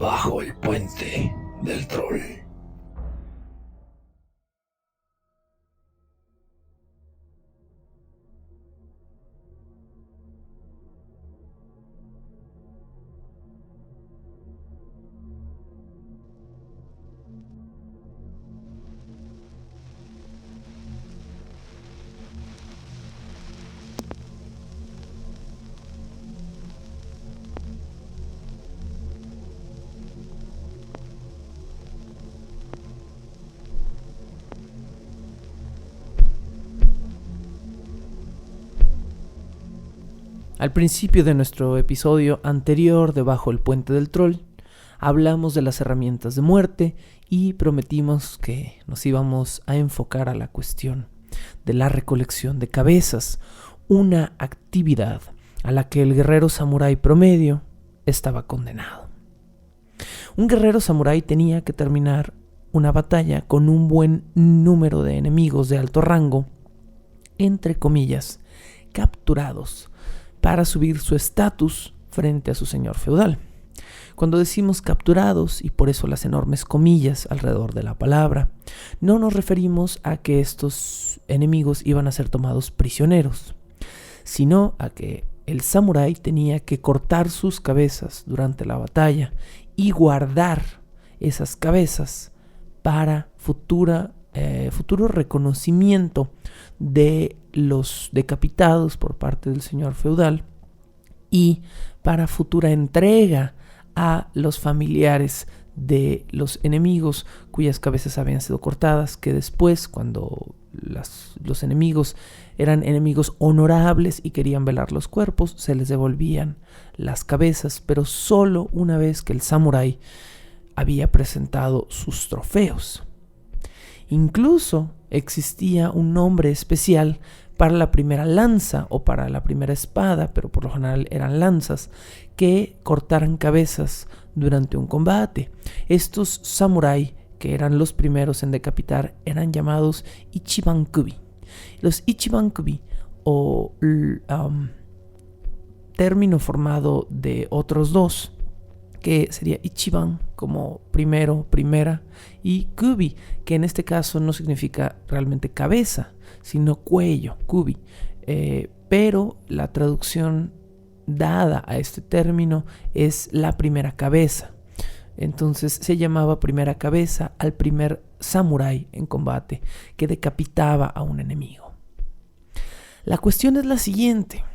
bajo el puente del troll. Al principio de nuestro episodio anterior de Bajo el Puente del Troll, hablamos de las herramientas de muerte y prometimos que nos íbamos a enfocar a la cuestión de la recolección de cabezas, una actividad a la que el guerrero samurái promedio estaba condenado. Un guerrero samurái tenía que terminar una batalla con un buen número de enemigos de alto rango, entre comillas, capturados, para subir su estatus frente a su señor feudal. Cuando decimos capturados, y por eso las enormes comillas alrededor de la palabra, no nos referimos a que estos enemigos iban a ser tomados prisioneros, sino a que el samurái tenía que cortar sus cabezas durante la batalla y guardar esas cabezas para futuro reconocimiento de los decapitados por parte del señor feudal y para futura entrega a los familiares de los enemigos cuyas cabezas habían sido cortadas, que después, cuando los enemigos eran enemigos honorables y querían velar los cuerpos, se les devolvían las cabezas, pero solo una vez que el samurái había presentado sus trofeos. Incluso existía un nombre especial para la primera lanza o para la primera espada, pero por lo general eran lanzas, que cortaran cabezas durante un combate. Estos samurái, que eran los primeros en decapitar, eran llamados Ichibankubi. Los Ichibankubi, o término formado de otros dos, que sería Ichiban como primero, primera, y Kubi, que en este caso no significa realmente cabeza, sino cuello, Kubi. Pero la traducción dada a este término es la primera cabeza. Entonces se llamaba primera cabeza al primer samurái en combate que decapitaba a un enemigo. La cuestión es la siguiente.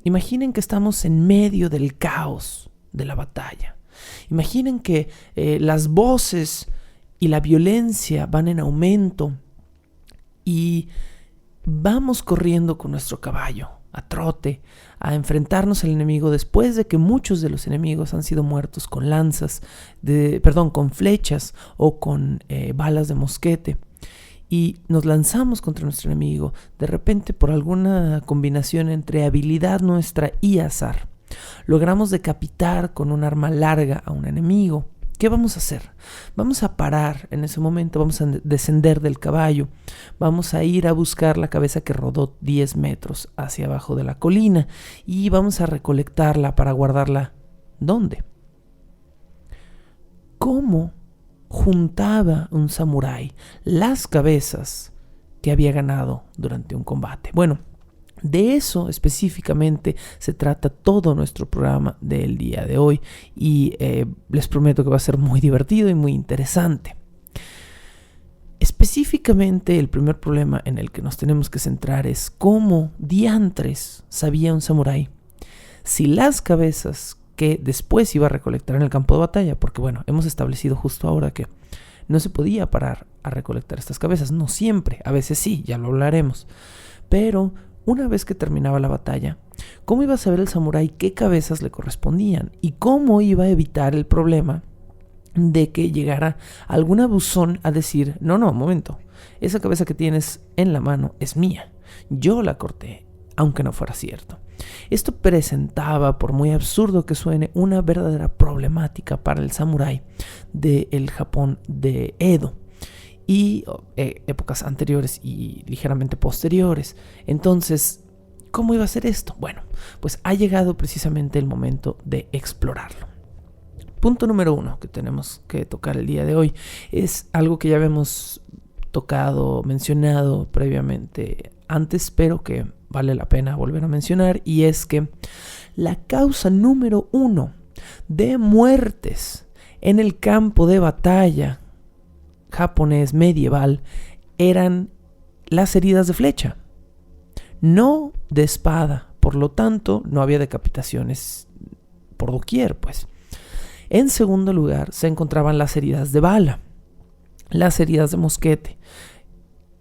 Imaginen que estamos en medio del caos de la batalla. Imaginen que las voces y la violencia van en aumento y vamos corriendo con nuestro caballo a trote a enfrentarnos al enemigo después de que muchos de los enemigos han sido muertos con con flechas o con balas de mosquete. Y nos lanzamos contra nuestro enemigo, de repente por alguna combinación entre habilidad nuestra y azar. Logramos decapitar con un arma larga a un enemigo. ¿Qué vamos a hacer? Vamos a parar en ese momento, vamos a descender del caballo, vamos a ir a buscar la cabeza que rodó 10 metros hacia abajo de la colina y vamos a recolectarla para guardarla. ¿Dónde? ¿Cómo juntaba un samurái las cabezas que había ganado durante un combate? Bueno, de eso específicamente se trata todo nuestro programa del día de hoy y les prometo que va a ser muy divertido y muy interesante. Específicamente el primer problema en el que nos tenemos que centrar es cómo diantres sabía un samurái si las cabezas que después iba a recolectar en el campo de batalla, porque bueno, hemos establecido justo ahora que no se podía parar a recolectar estas cabezas, no siempre, a veces sí, ya lo hablaremos, pero una vez que terminaba la batalla, ¿cómo iba a saber el samurái qué cabezas le correspondían? ¿Y cómo iba a evitar el problema de que llegara algún abusón a decir, no, momento, esa cabeza que tienes en la mano es mía, yo la corté, aunque no fuera cierto? Esto presentaba, por muy absurdo que suene, una verdadera problemática para el samurái del Japón de Edo y épocas anteriores y ligeramente posteriores. Entonces, ¿cómo iba a ser esto? Bueno, pues ha llegado precisamente el momento de explorarlo. punto número 1 que tenemos que tocar el día de hoy es algo que ya habíamos mencionado previamente antes, pero que vale la pena volver a mencionar, y es que la causa número 1 de muertes en el campo de batalla japonés medieval eran las heridas de flecha, no de espada. Por lo tanto, no había decapitaciones por doquier, pues. En segundo lugar, se encontraban las heridas de bala, las heridas de mosquete.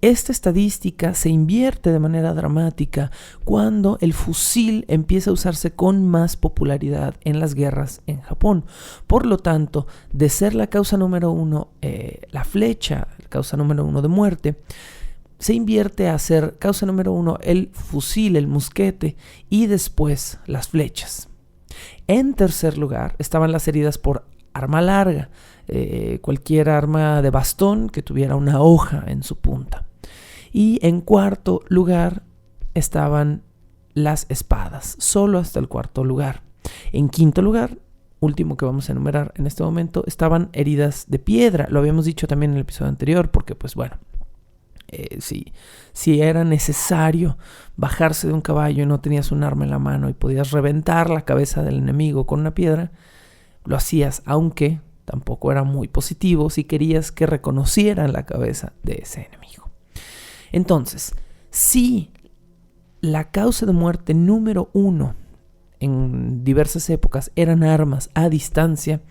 Esta estadística se invierte de manera dramática cuando el fusil empieza a usarse con más popularidad en las guerras en Japón. Por lo tanto, de ser la causa número 1, la flecha, la causa número 1 de muerte, se invierte a ser causa número 1 el fusil, el mosquete, y después las flechas. En tercer lugar estaban las heridas por arma larga, cualquier arma de bastón que tuviera una hoja en su punta. Y en cuarto lugar estaban las espadas, solo hasta el cuarto lugar. En quinto lugar, último que vamos a enumerar en este momento, estaban heridas de piedra. Lo habíamos dicho también en el episodio anterior, porque pues bueno, si era necesario bajarse de un caballo y no tenías un arma en la mano y podías reventar la cabeza del enemigo con una piedra, lo hacías, aunque tampoco era muy positivo si querías que reconocieran la cabeza de ese enemigo. Entonces, si la causa de muerte número 1 en diversas épocas eran armas a distancia,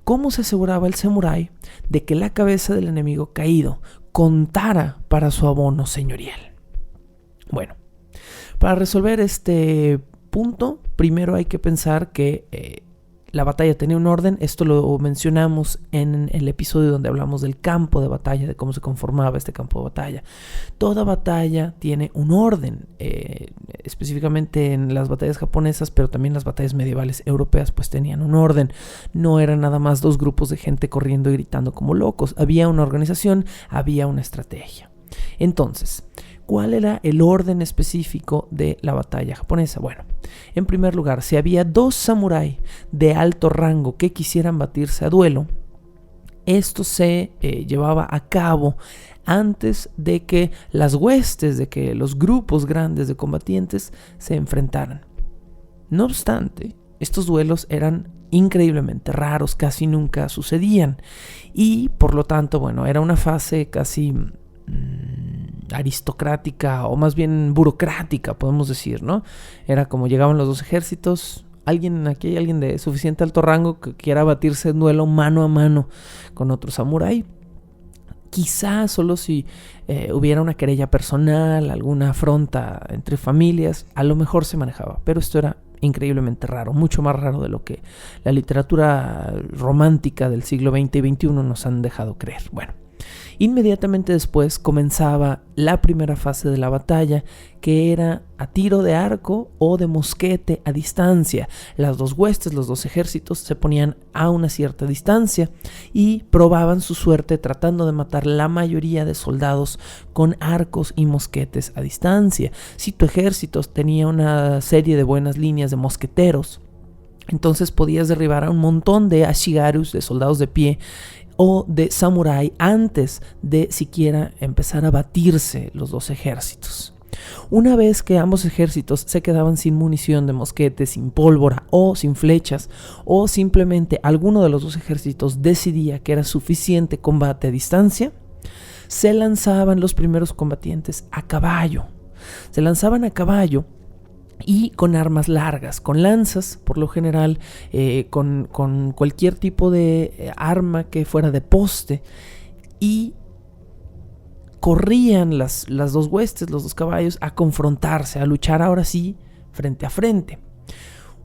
¿cómo se aseguraba el samurái de que la cabeza del enemigo caído contara para su abono señorial? Bueno, para resolver este punto, primero hay que pensar que la batalla tenía un orden. Esto lo mencionamos en el episodio donde hablamos del campo de batalla, de cómo se conformaba este campo de batalla. Toda batalla tiene un orden, específicamente en las batallas japonesas, pero también las batallas medievales europeas pues tenían un orden. No eran nada más dos grupos de gente corriendo y gritando como locos. Había una organización, había una estrategia. Entonces, ¿cuál era el orden específico de la batalla japonesa? Bueno, en primer lugar, si había 2 samuráis de alto rango que quisieran batirse a duelo, esto se llevaba a cabo antes de que las huestes, de que los grupos grandes de combatientes se enfrentaran. No obstante, estos duelos eran increíblemente raros, casi nunca sucedían, y por lo tanto, bueno, era una fase casi aristocrática, o más bien burocrática, podemos decir, ¿no? Era como llegaban los dos ejércitos, aquí hay alguien de suficiente alto rango que quiera batirse en duelo mano a mano con otro samurái. Quizá solo si hubiera una querella personal, alguna afronta entre familias, a lo mejor se manejaba, pero esto era increíblemente raro, mucho más raro de lo que la literatura romántica del siglo XX y XXI nos han dejado creer. Bueno, inmediatamente después comenzaba la primera fase de la batalla, que era a tiro de arco o de mosquete a distancia. Las dos huestes, los dos ejércitos se ponían a una cierta distancia y probaban su suerte tratando de matar la mayoría de soldados con arcos y mosquetes a distancia. Si tu ejército tenía una serie de buenas líneas de mosqueteros, entonces podías derribar a un montón de ashigarus, de soldados de pie, o de samurái antes de siquiera empezar a batirse los dos ejércitos. Una vez que ambos ejércitos se quedaban sin munición de mosquete, sin pólvora o sin flechas, o simplemente alguno de los dos ejércitos decidía que era suficiente combate a distancia, se lanzaban los primeros combatientes a caballo. Se lanzaban a caballo y con armas largas, con lanzas por lo general, con cualquier tipo de arma que fuera de poste, y corrían las dos huestes, los dos caballos, a confrontarse, a luchar ahora sí frente a frente.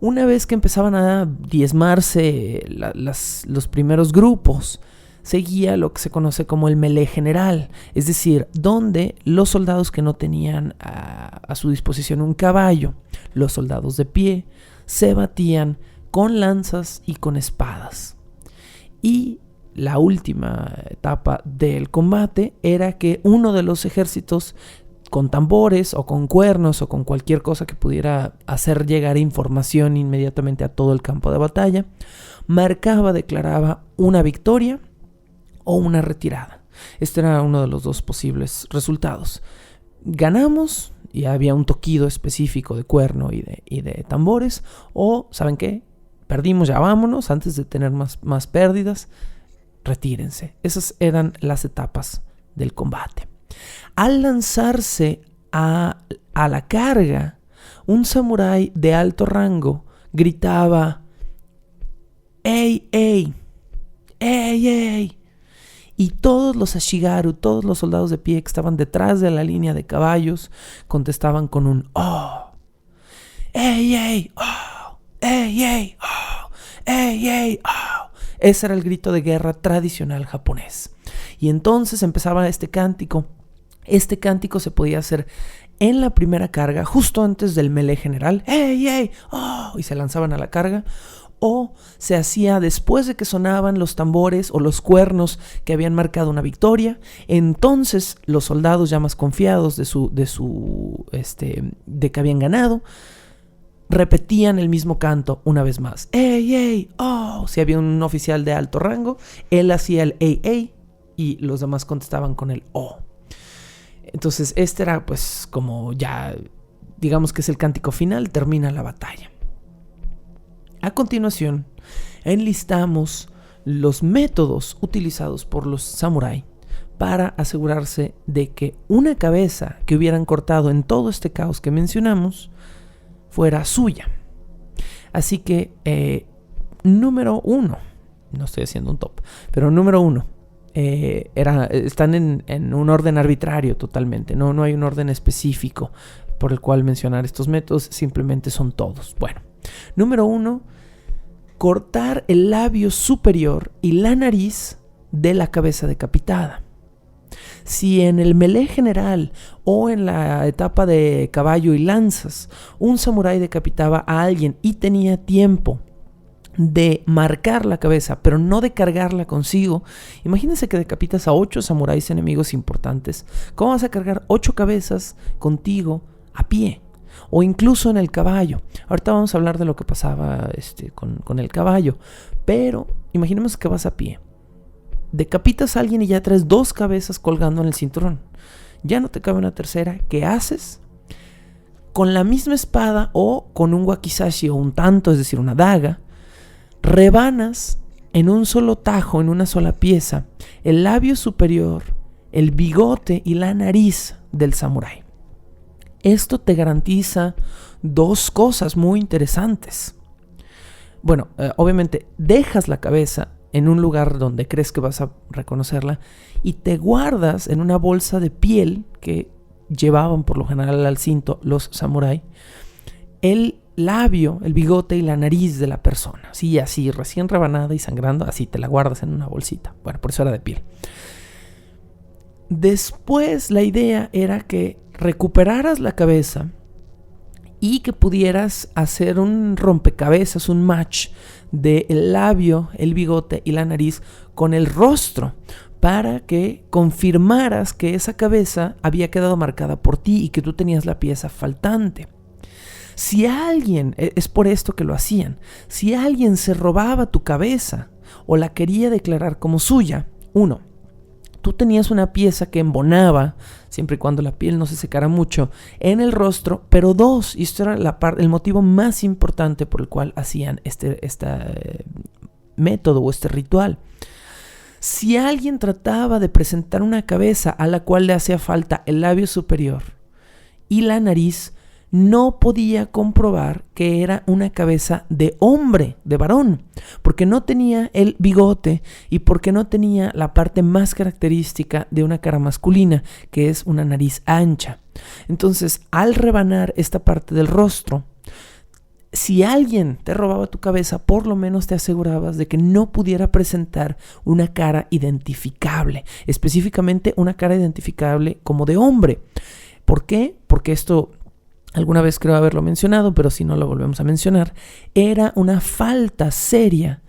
Una vez que empezaban a diezmarse los primeros grupos, seguía lo que se conoce como el melee general, es decir, donde los soldados que no tenían a su disposición un caballo, los soldados de pie, se batían con lanzas y con espadas. Y la última etapa del combate era que uno de los ejércitos con tambores o con cuernos o con cualquier cosa que pudiera hacer llegar información inmediatamente a todo el campo de batalla, marcaba, declaraba una victoria o una retirada. Este era uno de los dos posibles resultados. Ganamos y había un toquido específico de cuerno y de tambores, o ¿saben qué? Perdimos, ya vámonos, antes de tener más pérdidas, retírense. Esas eran las etapas del combate. Al lanzarse a la carga, un samurái de alto rango gritaba: ¡Ey, ey! ¡Ey, ey! Y todos los Ashigaru, todos los soldados de pie que estaban detrás de la línea de caballos, contestaban con un ¡Oh! ¡Ey, ey! ¡Oh! ¡Ey, ey! ¡Oh! ¡Ey, ey! ¡Oh! Ese era el grito de guerra tradicional japonés. Y entonces empezaba este cántico. Este cántico se podía hacer en la primera carga, justo antes del melee general. ¡Ey, ey! ¡Oh! Y se lanzaban a la carga. O se hacía después de que sonaban los tambores o los cuernos que habían marcado una victoria. Entonces los soldados ya más confiados de que habían ganado, repetían el mismo canto una vez más. ¡Ey, ey! ¡Oh! Si había un oficial de alto rango, él hacía el ¡ey, ey! Y los demás contestaban con el ¡oh! Entonces este era pues como ya, digamos que es el cántico final, termina la batalla. A continuación, enlistamos los métodos utilizados por los samurái para asegurarse de que una cabeza que hubieran cortado en todo este caos que mencionamos fuera suya. Así que, número 1, no estoy haciendo un top, pero número 1, están en un orden arbitrario totalmente, no hay un orden específico por el cual mencionar estos métodos, simplemente son todos. Bueno, número 1, cortar el labio superior y la nariz de la cabeza decapitada. Si en el melee general o en la etapa de caballo y lanzas un samurái decapitaba a alguien y tenía tiempo de marcar la cabeza, pero no de cargarla consigo, imagínense que decapitas a 8 samuráis enemigos importantes. ¿Cómo vas a cargar 8 cabezas contigo a pie? O incluso en el caballo. Ahorita vamos a hablar de lo que pasaba con el caballo. Pero imaginemos que vas a pie. Decapitas a alguien y ya traes 2 cabezas colgando en el cinturón. Ya no te cabe una tercera. ¿Qué haces? Con la misma espada o con un wakizashi o un tanto, es decir, una daga, rebanas en un solo tajo, en una sola pieza, el labio superior, el bigote y la nariz del samurái. Esto te garantiza 2 cosas muy interesantes. Bueno, obviamente dejas la cabeza en un lugar donde crees que vas a reconocerla y te guardas en una bolsa de piel que llevaban por lo general al cinto los samurái el labio, el bigote y la nariz de la persona. Sí, así, recién rebanada y sangrando, así te la guardas en una bolsita. Bueno, por eso era de piel. Después la idea era que recuperaras la cabeza y que pudieras hacer un rompecabezas, un match del labio, el bigote y la nariz con el rostro para que confirmaras que esa cabeza había quedado marcada por ti y que tú tenías la pieza faltante. Si alguien, es por esto que lo hacían, si alguien se robaba tu cabeza o la quería declarar como suya, 1, tú tenías una pieza que embonaba, siempre y cuando la piel no se secara mucho, en el rostro, pero 2, y esto era el motivo más importante por el cual hacían este método o este ritual. Si alguien trataba de presentar una cabeza a la cual le hacía falta el labio superior y la nariz, no podía comprobar que era una cabeza de hombre, de varón, porque no tenía el bigote y porque no tenía la parte más característica de una cara masculina, que es una nariz ancha. Entonces, al rebanar esta parte del rostro, si alguien te robaba tu cabeza, por lo menos te asegurabas de que no pudiera presentar una cara identificable, específicamente una cara identificable como de hombre. ¿Por qué? Porque esto, alguna vez creo haberlo mencionado, pero si no lo volvemos a mencionar, era una falta seria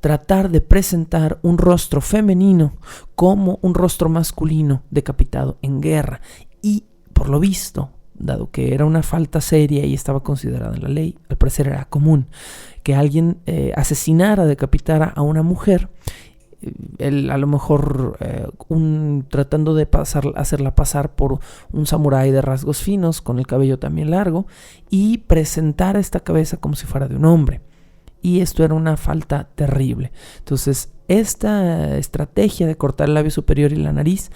tratar de presentar un rostro femenino como un rostro masculino decapitado en guerra. Y por lo visto, dado que era una falta seria y estaba considerada en la ley, al parecer era común que alguien asesinara, decapitara a una mujer, él a lo mejor tratando de hacerla pasar por un samurái de rasgos finos, con el cabello también largo, y presentar esta cabeza como si fuera de un hombre. Y esto era una falta terrible. Entonces, esta estrategia de cortar el labio superior y la nariz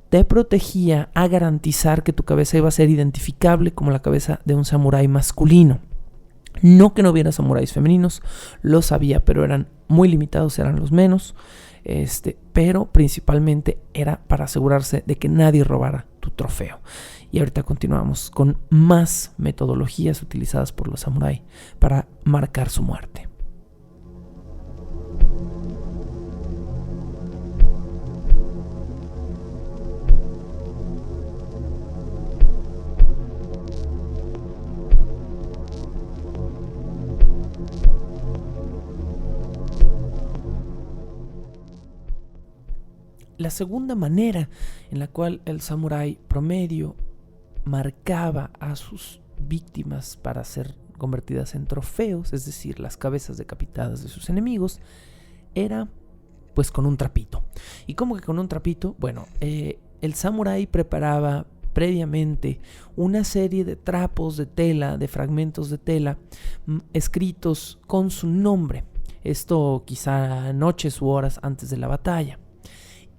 te protegía a garantizar que tu cabeza iba a ser identificable como la cabeza de un samurái masculino. No que no hubiera samuráis femeninos, los había, pero eran muy limitados, eran los menos. Pero principalmente era para asegurarse de que nadie robara tu trofeo. Y ahorita continuamos con más metodologías utilizadas por los samuráis para marcar su muerte. La segunda manera en la cual el samurái promedio marcaba a sus víctimas para ser convertidas en trofeos, es decir, las cabezas decapitadas de sus enemigos, era pues con un trapito. ¿Y cómo que con un trapito? Bueno, el samurái preparaba previamente una serie de trapos de tela, de fragmentos de tela, escritos con su nombre. Esto quizá noches u horas antes de la batalla.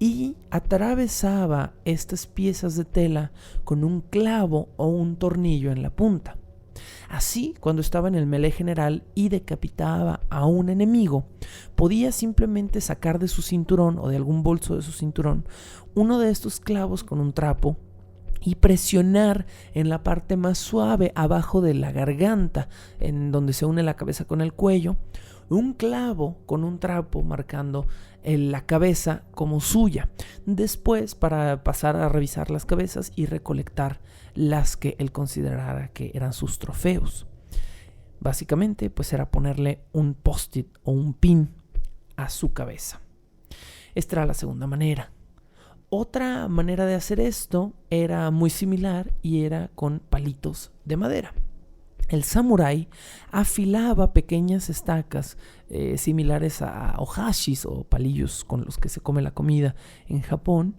Y atravesaba estas piezas de tela con un clavo o un tornillo en la punta. Así, cuando estaba en el melee general y decapitaba a un enemigo, podía simplemente sacar de su cinturón o de algún bolso de su cinturón uno de estos clavos con un trapo y presionar en la parte más suave abajo de la garganta, en donde se une la cabeza con el cuello, un clavo con un trapo marcando la cabeza como suya. Después, para pasar a revisar las cabezas y recolectar las que él considerara que eran sus trofeos. Básicamente, pues era ponerle un post-it o un pin a su cabeza. Esta era la segunda manera. Otra manera de hacer esto era muy similar y era con palitos de madera. El samurái afilaba pequeñas estacas similares a ohashis o palillos con los que se come la comida en Japón.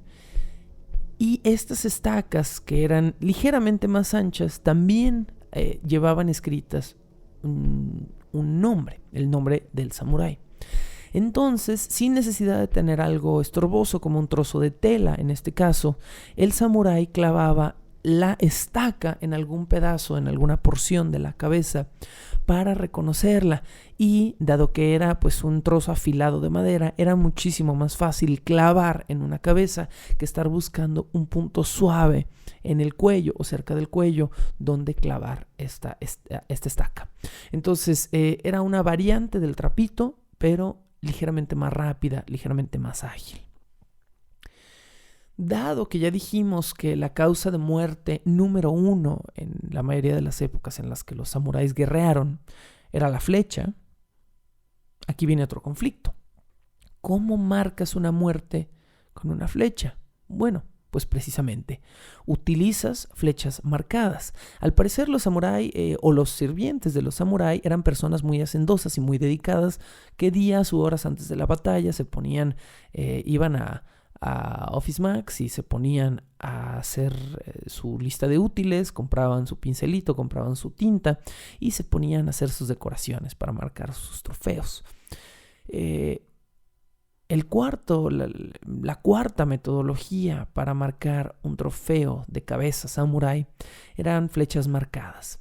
Y estas estacas, que eran ligeramente más anchas, también llevaban escritas un nombre, el nombre del samurái. Entonces, sin necesidad de tener algo estorboso como un trozo de tela, en este caso, el samurái clavaba la estaca en algún pedazo, en alguna porción de la cabeza para reconocerla, y dado que era pues un trozo afilado de madera, era muchísimo más fácil clavar en una cabeza que estar buscando un punto suave en el cuello o cerca del cuello donde clavar esta estaca. Entonces era una variante del trapito, pero ligeramente más rápida, ligeramente más ágil. Dado que ya dijimos que la causa de muerte número 1 en la mayoría de las épocas en las que los samuráis guerrearon era la flecha, aquí viene otro conflicto. ¿Cómo marcas una muerte con una flecha? Bueno, pues precisamente utilizas flechas marcadas. Al parecer los samurái o los sirvientes de los samurái eran personas muy hacendosas y muy dedicadas que días u horas antes de la batalla se ponían, iban a Office Max y se ponían a hacer su lista de útiles, compraban su pincelito, compraban su tinta y se ponían a hacer sus decoraciones para marcar sus trofeos. La cuarta metodología para marcar un trofeo de cabeza samurái eran flechas marcadas.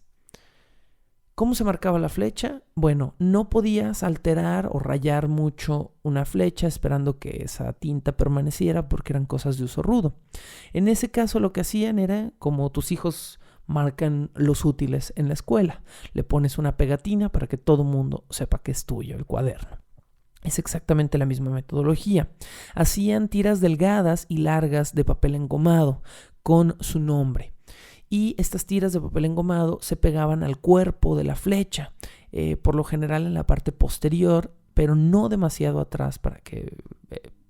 ¿Cómo se marcaba la flecha? Bueno, no podías alterar o rayar mucho una flecha esperando que esa tinta permaneciera porque eran cosas de uso rudo. En ese caso lo que hacían era como tus hijos marcan los útiles en la escuela. Le pones una pegatina para que todo el mundo sepa que es tuyo el cuaderno. Es exactamente la misma metodología. Hacían tiras delgadas y largas de papel engomado con su nombre. Y estas tiras de papel engomado se pegaban al cuerpo de la flecha, por lo general en la parte posterior, pero no demasiado atrás para que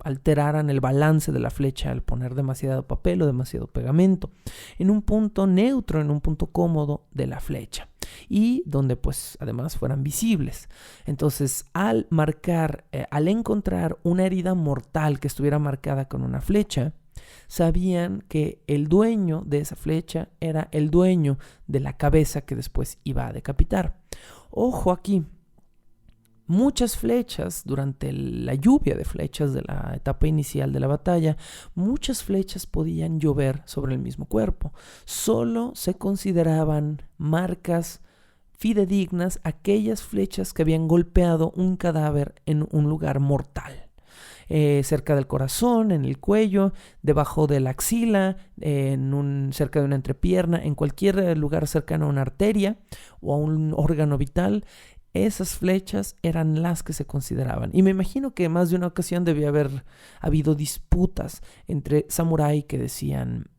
alteraran el balance de la flecha al poner demasiado papel o demasiado pegamento, en un punto neutro, en un punto cómodo de la flecha y donde pues además fueran visibles. Entonces al encontrar una herida mortal que estuviera marcada con una flecha, sabían que el dueño de esa flecha era el dueño de la cabeza que después iba a decapitar. Ojo aquí. Muchas flechas, durante la lluvia de flechas de la etapa inicial de la batalla, muchas flechas podían llover sobre el mismo cuerpo. Solo se consideraban marcas fidedignas aquellas flechas que habían golpeado un cadáver en un lugar mortal. Cerca del corazón, en el cuello, debajo de la axila, cerca de una entrepierna, en cualquier lugar cercano a una arteria o a un órgano vital. Esas flechas eran las que se consideraban. Y me imagino que más de una ocasión debía haber habido disputas entre samuráis que decían,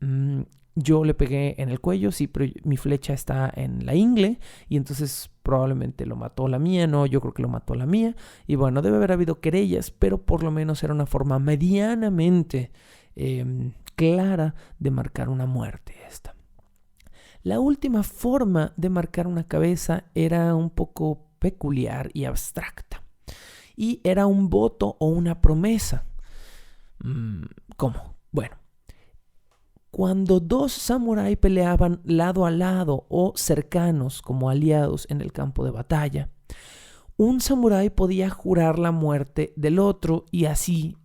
yo le pegué en el cuello, sí, pero mi flecha está en la ingle y entonces probablemente lo mató la mía. No, yo creo que lo mató la mía. Y bueno, debe haber habido querellas, pero por lo menos era una forma medianamente clara de marcar una muerte esta. La última forma de marcar una cabeza era un poco peculiar y abstracta. Y era un voto o una promesa. ¿Cómo? Bueno, cuando dos samuráis peleaban lado a lado o cercanos como aliados en el campo de batalla, un samurái podía jurar la muerte del otro y así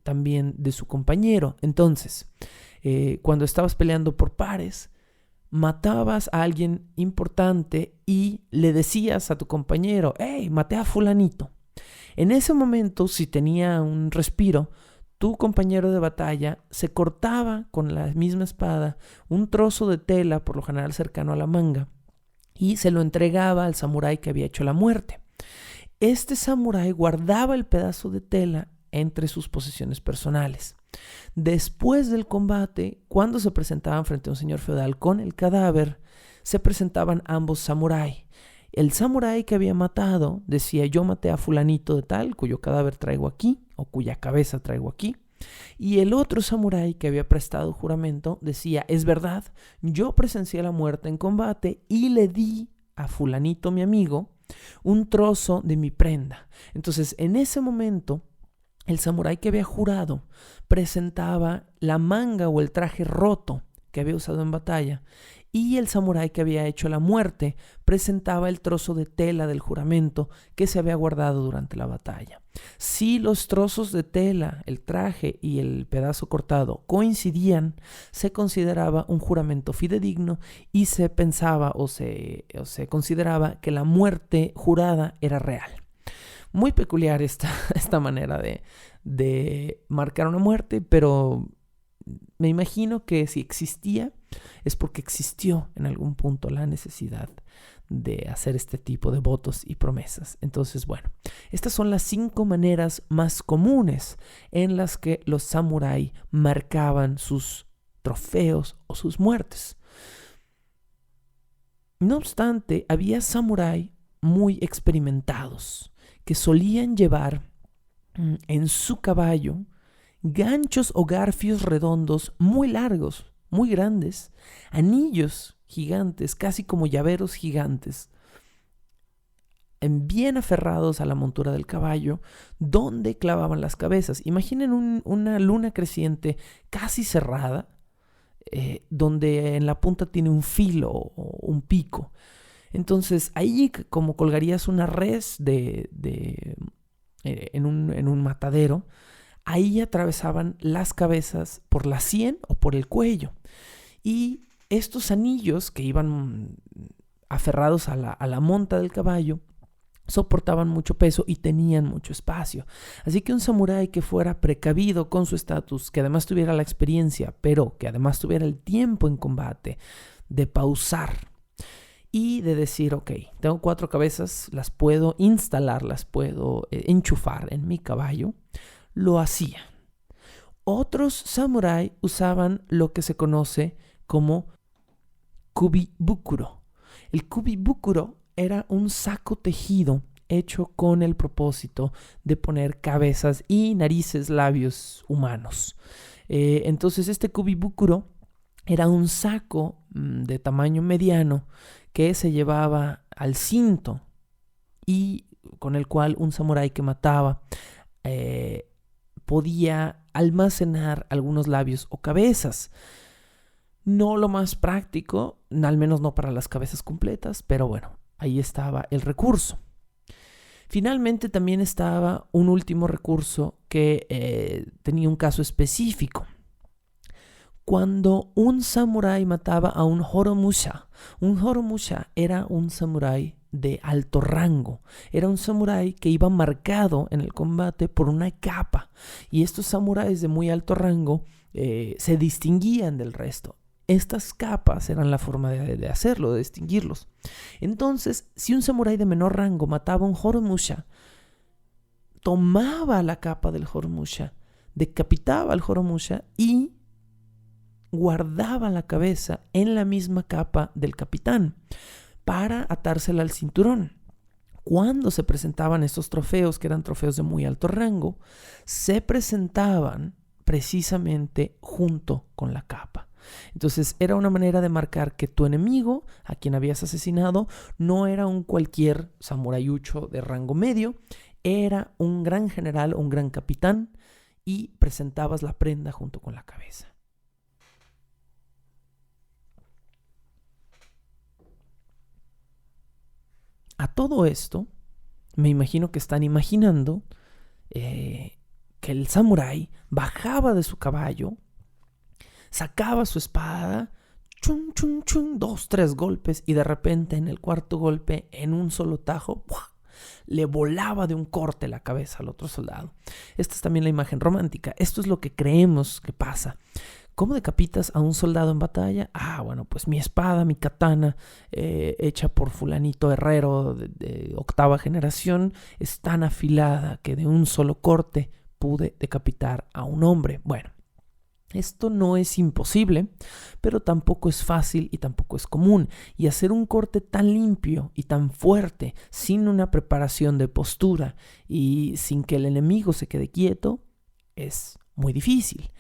también de su compañero. Entonces, cuando estabas peleando por pares, matabas a alguien importante y le decías a tu compañero, hey, maté a fulanito. En ese momento, si tenía un respiro, tu compañero de batalla se cortaba con la misma espada un trozo de tela, por lo general cercano a la manga, y se lo entregaba al samurái que había hecho la muerte. Este samurái guardaba el pedazo de tela entre sus posesiones personales. Después del combate, cuando se presentaban frente a un señor feudal con el cadáver, se presentaban ambos samuráis. El samurái que había matado decía, yo maté a fulanito de tal, cuyo cadáver traigo aquí, o cuya cabeza traigo aquí. Y el otro samurái que había prestado juramento decía, es verdad, yo presencié la muerte en combate y le di a fulanito, mi amigo, un trozo de mi prenda. Entonces, en ese momento, el samurái que había jurado presentaba la manga o el traje roto que había usado en batalla, y el samurái que había hecho la muerte presentaba el trozo de tela del juramento que se había guardado durante la batalla. Si los trozos de tela, el traje y el pedazo cortado coincidían, se consideraba un juramento fidedigno y se pensaba o se consideraba que la muerte jurada era real. Muy peculiar esta manera de marcar una muerte, pero me imagino que si existía es porque existió en algún punto la necesidad de hacer este tipo de votos y promesas. Entonces, bueno, estas son las 5 maneras más comunes en las que los samuráis marcaban sus trofeos o sus muertes. No obstante, había samuráis muy experimentados que solían llevar en su caballo ganchos o garfios redondos muy largos, muy grandes, anillos gigantes, casi como llaveros gigantes, bien aferrados a la montura del caballo, donde clavaban las cabezas. Imaginen una luna creciente casi cerrada, donde en la punta tiene un filo o un pico. Entonces, ahí como colgarías una res en un matadero, ahí atravesaban las cabezas por la sien o por el cuello. Y estos anillos que iban aferrados a la monta del caballo soportaban mucho peso y tenían mucho espacio. Así que un samurái que fuera precavido con su estatus, que además tuviera la experiencia, pero que además tuviera el tiempo en combate de pausar y de decir, ok, tengo 4 cabezas, las puedo instalar, las puedo enchufar en mi caballo, lo hacían. Otros samuráis usaban lo que se conoce como kubibukuro. El kubibukuro era un saco tejido hecho con el propósito de poner cabezas y narices, labios humanos. Entonces este kubibukuro era un saco de tamaño mediano que se llevaba al cinto y con el cual un samurái que mataba podía almacenar algunos labios o cabezas. No lo más práctico, al menos no para las cabezas completas, pero bueno, ahí estaba el recurso. Finalmente también estaba un último recurso que tenía un caso específico. Cuando un samurái mataba a un horomusha era un samurái de alto rango. Era un samurái que iba marcado en el combate por una capa. Y estos samuráis de muy alto rango se distinguían del resto. Estas capas eran la forma de hacerlo, de distinguirlos. Entonces, si un samurái de menor rango mataba a un horomusha, tomaba la capa del horomusha, decapitaba al horomusha y guardaba la cabeza en la misma capa del capitán para atársela al cinturón. Cuando se presentaban estos trofeos, que eran trofeos de muy alto rango, se presentaban precisamente junto con la capa. Entonces era una manera de marcar que tu enemigo, a quien habías asesinado, no era un cualquier samurayucho de rango medio, era un gran general, un gran capitán, y presentabas la prenda junto con la cabeza. A todo esto, me imagino que están imaginando que el samurái bajaba de su caballo, sacaba su espada, chun, chun, chun, 2, 3 golpes, y de repente en el cuarto golpe, en un solo tajo, ¡buah!, le volaba de un corte la cabeza al otro soldado. Esta es también la imagen romántica. Esto es lo que creemos que pasa. ¿Cómo decapitas a un soldado en batalla? Bueno, pues mi espada, mi katana, hecha por fulanito herrero de octava generación, es tan afilada que de un solo corte pude decapitar a un hombre. Bueno, esto no es imposible, pero tampoco es fácil y tampoco es común. Y hacer un corte tan limpio y tan fuerte, sin una preparación de postura y sin que el enemigo se quede quieto, es muy difícil.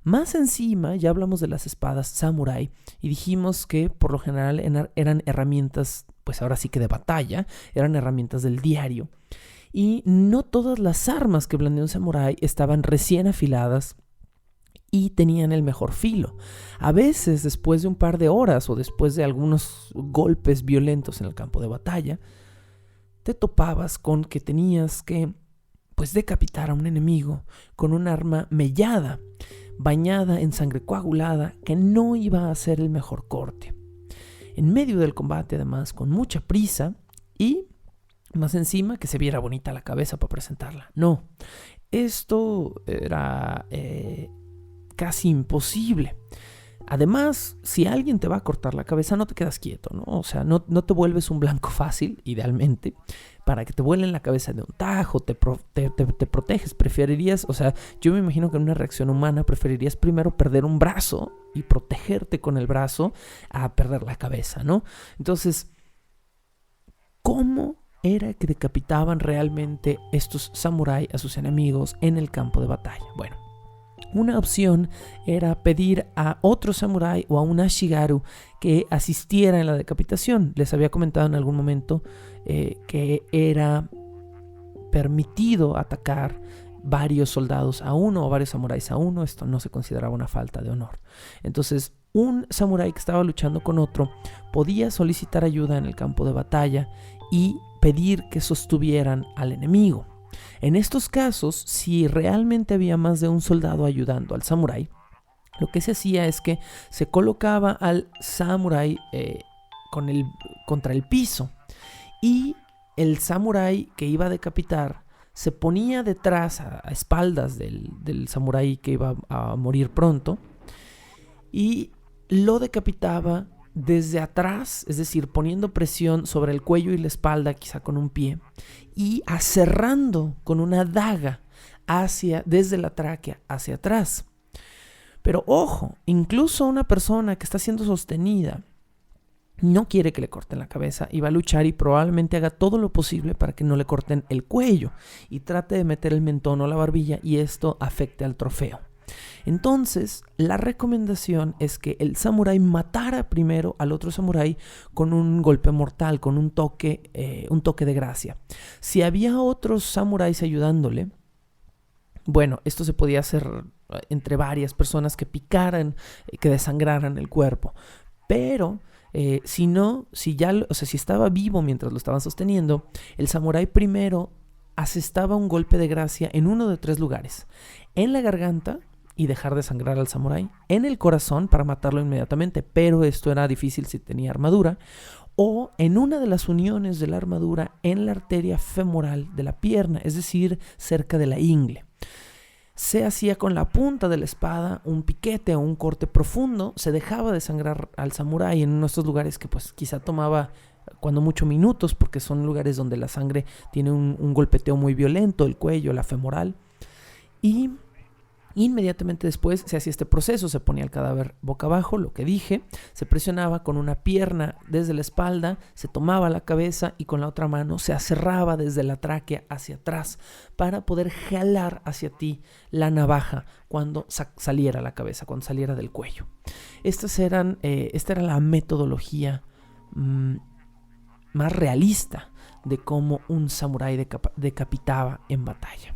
Más encima, ya hablamos de las espadas samurái y dijimos que por lo general eran herramientas, pues ahora sí que de batalla, eran herramientas del diario. Y no todas las armas que blandía un samurái estaban recién afiladas y tenían el mejor filo. A veces, después de un par de horas o después de algunos golpes violentos en el campo de batalla, te topabas con que tenías que, pues, decapitar a un enemigo con un arma mellada, bañada en sangre coagulada, que no iba a ser el mejor corte. En medio del combate, además, con mucha prisa y más encima que se viera bonita la cabeza para presentarla. No, esto era casi imposible. Además, si alguien te va a cortar la cabeza, no te quedas quieto, ¿no? O sea, no te vuelves un blanco fácil, idealmente, para que te vuelen la cabeza de un tajo, te proteges. Preferirías, o sea, yo me imagino que en una reacción humana preferirías primero perder un brazo y protegerte con el brazo a perder la cabeza, ¿no? Entonces, ¿cómo era que decapitaban realmente estos samuráis a sus enemigos en el campo de batalla? Bueno, una opción era pedir a otro samurái o a un ashigaru que asistiera en la decapitación. Les había comentado en algún momento que era permitido atacar varios soldados a uno o varios samuráis a uno. Esto no se consideraba una falta de honor. Entonces, un samurái que estaba luchando con otro podía solicitar ayuda en el campo de batalla y pedir que sostuvieran al enemigo. En estos casos, si realmente había más de un soldado ayudando al samurái, lo que se hacía es que se colocaba al samurái contra el piso y el samurái que iba a decapitar se ponía detrás a espaldas del samurái que iba a morir pronto y lo decapitaba desde atrás, es decir, poniendo presión sobre el cuello y la espalda, quizá con un pie, y aserrando con una daga desde la tráquea hacia atrás. Pero ojo, incluso una persona que está siendo sostenida no quiere que le corten la cabeza y va a luchar y probablemente haga todo lo posible para que no le corten el cuello y trate de meter el mentón o la barbilla y esto afecte al trofeo. Entonces, la recomendación es que el samurái matara primero al otro samurái con un golpe mortal, con un toque de gracia. Si había otros samuráis ayudándole, bueno, esto se podía hacer entre varias personas que picaran, que desangraran el cuerpo. Pero si estaba vivo mientras lo estaban sosteniendo, el samurái primero asestaba un golpe de gracia en uno de 3 lugares: en la garganta y dejar de sangrar al samurái, en el corazón para matarlo inmediatamente, pero esto era difícil si tenía armadura, o en una de las uniones de la armadura en la arteria femoral de la pierna, es decir, cerca de la ingle. Se hacía con la punta de la espada un piquete o un corte profundo, se dejaba de sangrar al samurái en uno de estos lugares que pues quizá tomaba cuando mucho minutos, porque son lugares donde la sangre tiene un golpeteo muy violento, el cuello, la femoral, y inmediatamente después se hacía este proceso, se ponía el cadáver boca abajo, lo que dije, se presionaba con una pierna desde la espalda, se tomaba la cabeza y con la otra mano se aserraba desde la tráquea hacia atrás para poder jalar hacia ti la navaja cuando saliera la cabeza, cuando saliera del cuello. Esta era la metodología más realista de cómo un samurái decapitaba en batalla.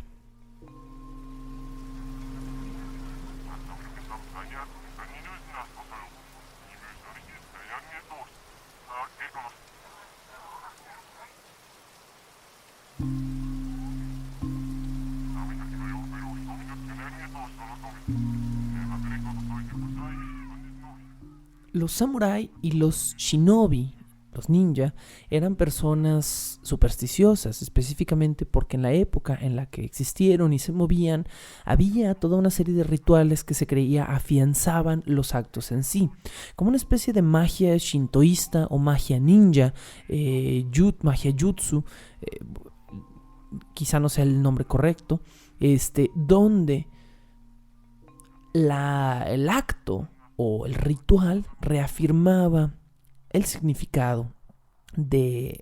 Los samurái y los shinobi, los ninja, eran personas supersticiosas, específicamente porque en la época en la que existieron y se movían, había toda una serie de rituales que se creía afianzaban los actos en sí, como una especie de magia shintoísta o magia ninja, magia jutsu, quizá no sea el nombre correcto, donde el acto o el ritual reafirmaba el significado de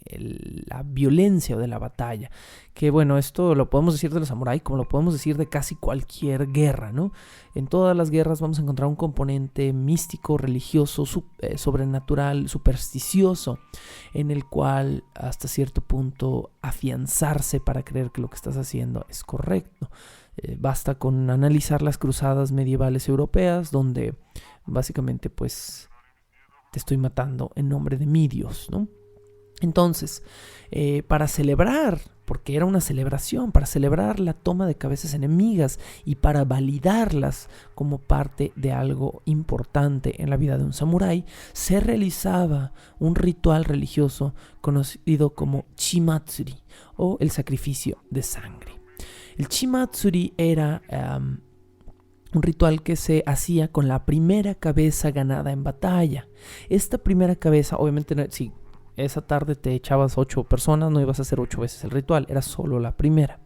la violencia o de la batalla. Que bueno, esto lo podemos decir de los samuráis como lo podemos decir de casi cualquier guerra, ¿no? En todas las guerras vamos a encontrar un componente místico, religioso, sobrenatural, supersticioso, en el cual hasta cierto punto afianzarse para creer que lo que estás haciendo es correcto. Basta con analizar las cruzadas medievales europeas, donde básicamente pues te estoy matando en nombre de mi Dios, ¿no? Entonces, para celebrar, porque era una celebración, para celebrar la toma de cabezas enemigas y para validarlas como parte de algo importante en la vida de un samurái, se realizaba un ritual religioso conocido como Chimatsuri o el sacrificio de sangre. El Chimatsuri era un ritual que se hacía con la primera cabeza ganada en batalla. Esta primera cabeza, obviamente, si esa tarde te echabas 8 personas, no ibas a hacer 8 veces el ritual, era solo la primera.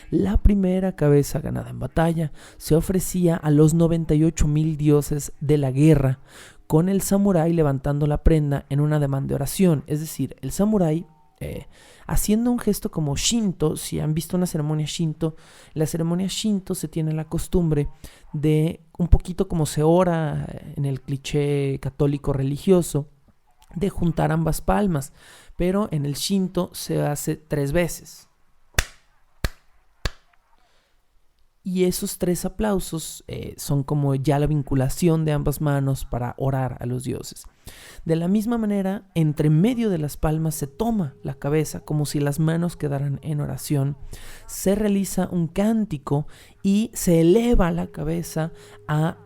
La primera cabeza ganada en batalla se ofrecía a los 98,000 dioses de la guerra, con el samurái levantando la prenda en un ademán de oración. Es decir, el samurái haciendo un gesto como Shinto. Si han visto una ceremonia Shinto, la ceremonia Shinto se tiene la costumbre de, un poquito como se ora en el cliché católico religioso, de juntar ambas palmas, pero en el Shinto se hace 3 veces. Y esos 3 aplausos son como ya la vinculación de ambas manos para orar a los dioses. De la misma manera, entre medio de las palmas se toma la cabeza como si las manos quedaran en oración. Se realiza un cántico y se eleva la cabeza a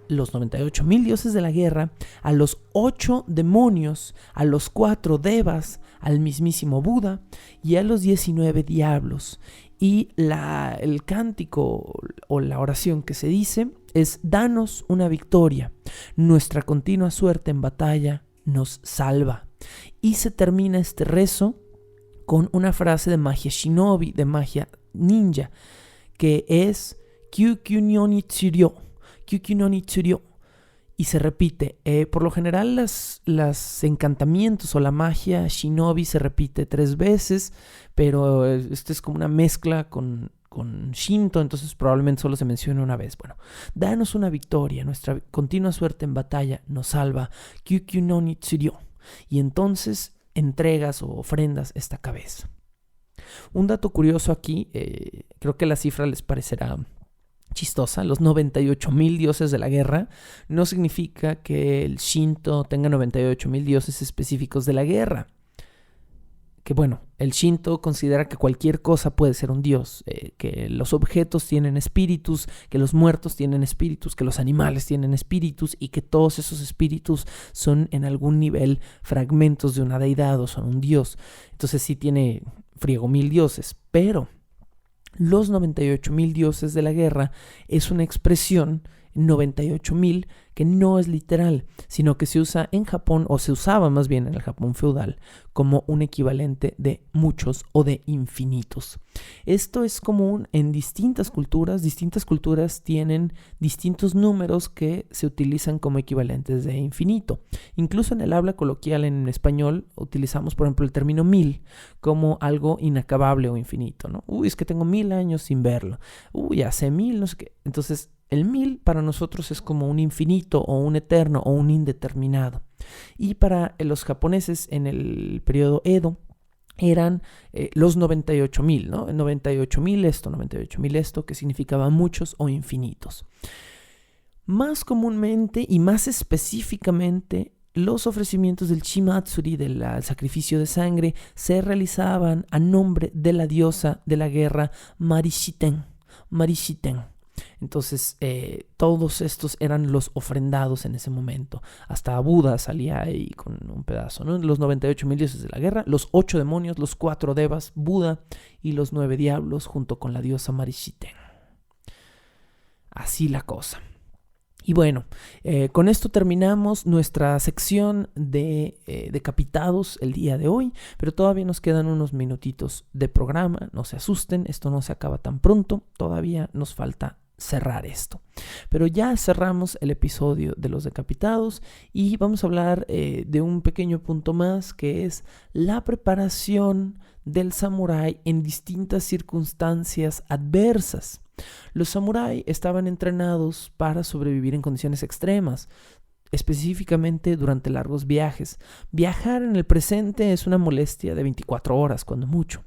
los 98,000 dioses de la guerra, a los 8 demonios, a los 4 devas, al mismísimo Buda y a los 19 diablos. Y el cántico o la oración que se dice es: danos una victoria, nuestra continua suerte en batalla nos salva. Y se termina este rezo con una frase de magia shinobi, de magia ninja, que es Kyukyu no ni tsuryo, Kyukyu no ni tsuryo. y se repite. Por lo general las encantamientos o la magia shinobi se repite 3 veces, pero esto es como una mezcla con Shinto, entonces probablemente solo se mencione una vez. Bueno, danos una victoria, nuestra continua suerte en batalla nos salva. Kyukyu no Nitsuryo. Y entonces entregas o ofrendas esta cabeza. Un dato curioso aquí, creo que la cifra les parecerá chistosa. Los 98,000 dioses de la guerra no significa que el Shinto tenga 98,000 dioses específicos de la guerra. Que bueno, el Shinto considera que cualquier cosa puede ser un dios, que los objetos tienen espíritus, que los muertos tienen espíritus, que los animales tienen espíritus y que todos esos espíritus son en algún nivel fragmentos de una deidad o son un dios. Entonces sí tiene friego 1000 dioses, pero los 98,000 dioses de la guerra es una expresión 98,000 que no es literal, sino que se usa en Japón, o se usaba más bien en el Japón feudal, como un equivalente de muchos o de infinitos. Esto es común en distintas culturas tienen distintos números que se utilizan como equivalentes de infinito. Incluso en el habla coloquial en español utilizamos, por ejemplo, el término 1000 como algo inacabable o infinito, ¿no? Es que tengo 1000 años sin verlo. Hace 1000, no sé qué. Entonces, el 1000 para nosotros es como un infinito o un eterno o un indeterminado. Y para los japoneses en el periodo Edo eran los 98,000, ¿no? 98,000 esto, que significaba muchos o infinitos. Más comúnmente y más específicamente, los ofrecimientos del Shimatsuri, del sacrificio de sangre, se realizaban a nombre de la diosa de la guerra Marishiten. Entonces, todos estos eran los ofrendados en ese momento. Hasta Buda salía ahí con un pedazo, ¿no? Los 98,000 dioses de la guerra, los 8 demonios, los 4 devas, Buda y los 9 diablos junto con la diosa Marishiten. Así la cosa. Y bueno, con esto terminamos nuestra sección de decapitados el día de hoy, pero todavía nos quedan unos minutitos de programa. No se asusten, esto no se acaba tan pronto, todavía nos falta cerrar esto. Pero ya cerramos el episodio de los decapitados y vamos a hablar de un pequeño punto más, que es la preparación del samurái en distintas circunstancias adversas. Los samuráis estaban entrenados para sobrevivir en condiciones extremas, específicamente durante largos viajes. Viajar en el presente es una molestia de 24 horas, cuando mucho.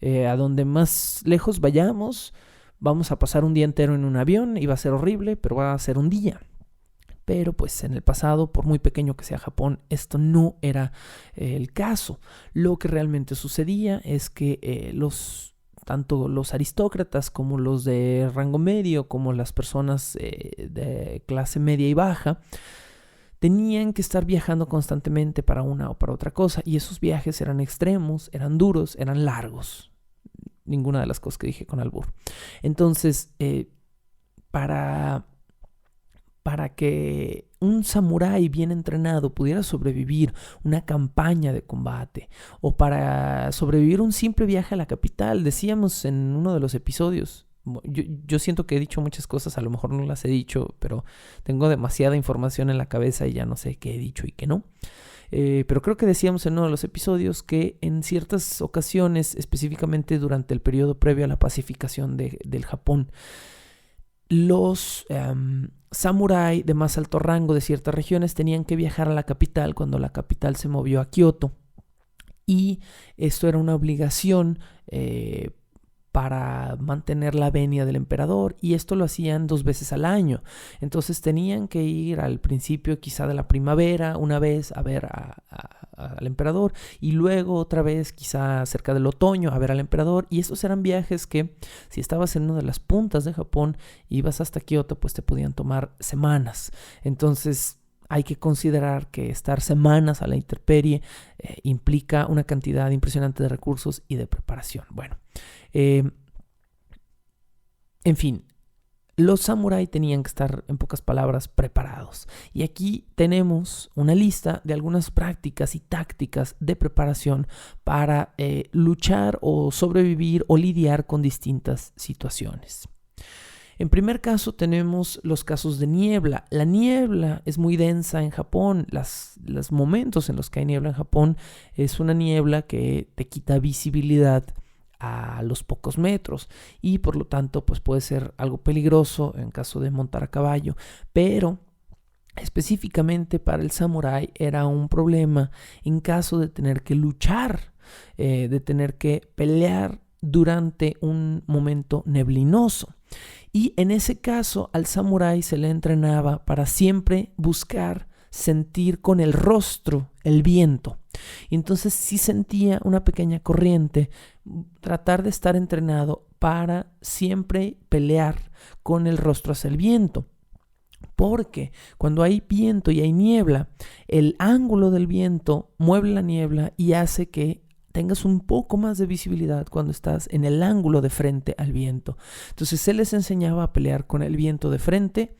A donde más lejos vayamos, vamos a pasar un día entero en un avión y va a ser horrible, pero va a ser un día. Pero pues en el pasado, por muy pequeño que sea Japón, esto no era el caso. Lo que realmente sucedía es que tanto los aristócratas como los de rango medio, como las personas de clase media y baja, tenían que estar viajando constantemente para una o para otra cosa. Y esos viajes eran extremos, eran duros, eran largos. Ninguna de las cosas que dije con albur. Entonces, para que un samurái bien entrenado pudiera sobrevivir una campaña de combate o para sobrevivir un simple viaje a la capital, decíamos en uno de los episodios, yo siento que he dicho muchas cosas, a lo mejor no las he dicho, pero tengo demasiada información en la cabeza y ya no sé qué he dicho y qué no. Pero creo que decíamos en uno de los episodios que en ciertas ocasiones, específicamente durante el periodo previo a la pacificación del Japón, los samurái de más alto rango de ciertas regiones tenían que viajar a la capital cuando la capital se movió a Kioto. Y esto era una obligación para mantener la venia del emperador, y esto lo hacían 2 veces al año. Entonces tenían que ir al principio quizá de la primavera una vez a ver al emperador, y luego otra vez quizá cerca del otoño a ver al emperador. Y estos eran viajes que, si estabas en una de las puntas de Japón, ibas hasta Kioto, pues te podían tomar semanas. Entonces hay que considerar que estar semanas a la intemperie implica una cantidad impresionante de recursos y de preparación. Bueno, en fin, los samuráis tenían que estar, en pocas palabras, preparados. Y aquí tenemos una lista de algunas prácticas y tácticas de preparación para luchar o sobrevivir o lidiar con distintas situaciones. En primer caso tenemos los casos de niebla. La niebla es muy densa en Japón. Los momentos en los que hay niebla en Japón es una niebla que te quita visibilidad a los pocos metros y por lo tanto pues puede ser algo peligroso en caso de montar a caballo. Pero específicamente para el samurái era un problema en caso de tener que luchar, de tener que pelear durante un momento neblinoso. Y en ese caso al samurái se le entrenaba para siempre buscar sentir con el rostro el viento. Y entonces si sentía una pequeña corriente, tratar de estar entrenado para siempre pelear con el rostro hacia el viento. Porque cuando hay viento y hay niebla, el ángulo del viento mueve la niebla y hace que tengas un poco más de visibilidad cuando estás en el ángulo de frente al viento. Entonces se les enseñaba a pelear con el viento de frente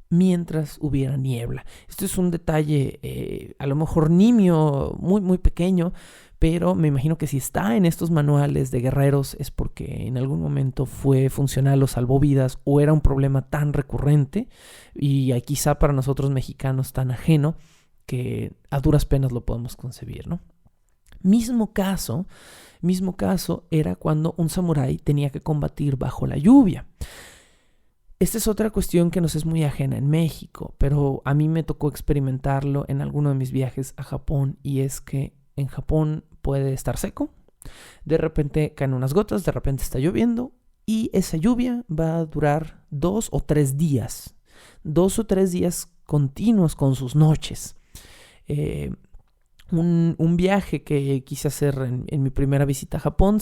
mientras hubiera niebla. Esto es un detalle a lo mejor nimio, muy muy pequeño, pero me imagino que si está en estos manuales de guerreros es porque en algún momento fue funcional o salvó vidas o era un problema tan recurrente y quizá para nosotros mexicanos tan ajeno que a duras penas lo podemos concebir, ¿no? Mismo caso era cuando un samurái tenía que combatir bajo la lluvia. Esta es otra cuestión que nos es muy ajena en México, pero a mí me tocó experimentarlo en alguno de mis viajes a Japón y es que en Japón puede estar seco, de repente caen unas gotas, de repente está lloviendo y esa lluvia va a durar 2 o 3 días, 2 o 3 días continuos con sus noches. Un viaje que quise hacer en mi primera visita a Japón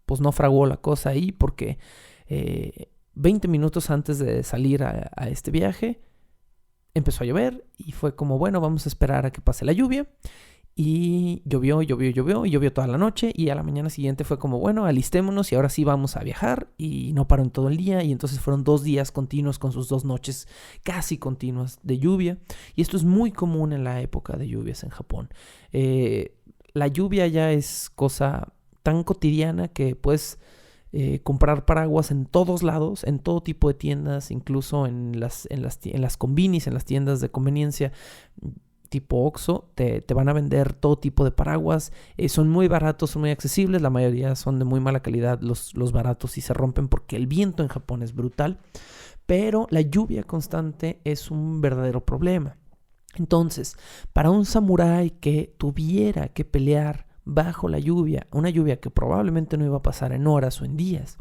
pues no fraguó la cosa ahí porque 20 minutos antes de salir a este viaje empezó a llover y fue como bueno, vamos a esperar a que pase la lluvia. Y llovió toda la noche y a la mañana siguiente fue como bueno, alistémonos y ahora sí vamos a viajar y no paró en todo el día y entonces fueron 2 días continuos con sus 2 noches casi continuas de lluvia y esto es muy común en la época de lluvias en Japón. La lluvia ya es cosa tan cotidiana que puedes comprar paraguas en todos lados, en todo tipo de tiendas, incluso en las combinis, en las tiendas de conveniencia tipo Oxxo, te van a vender todo tipo de paraguas, son muy baratos, son muy accesibles, la mayoría son de muy mala calidad, los baratos sí se rompen porque el viento en Japón es brutal, pero la lluvia constante es un verdadero problema. Entonces, para un samurái que tuviera que pelear bajo la lluvia, una lluvia que probablemente no iba a pasar en horas o en días,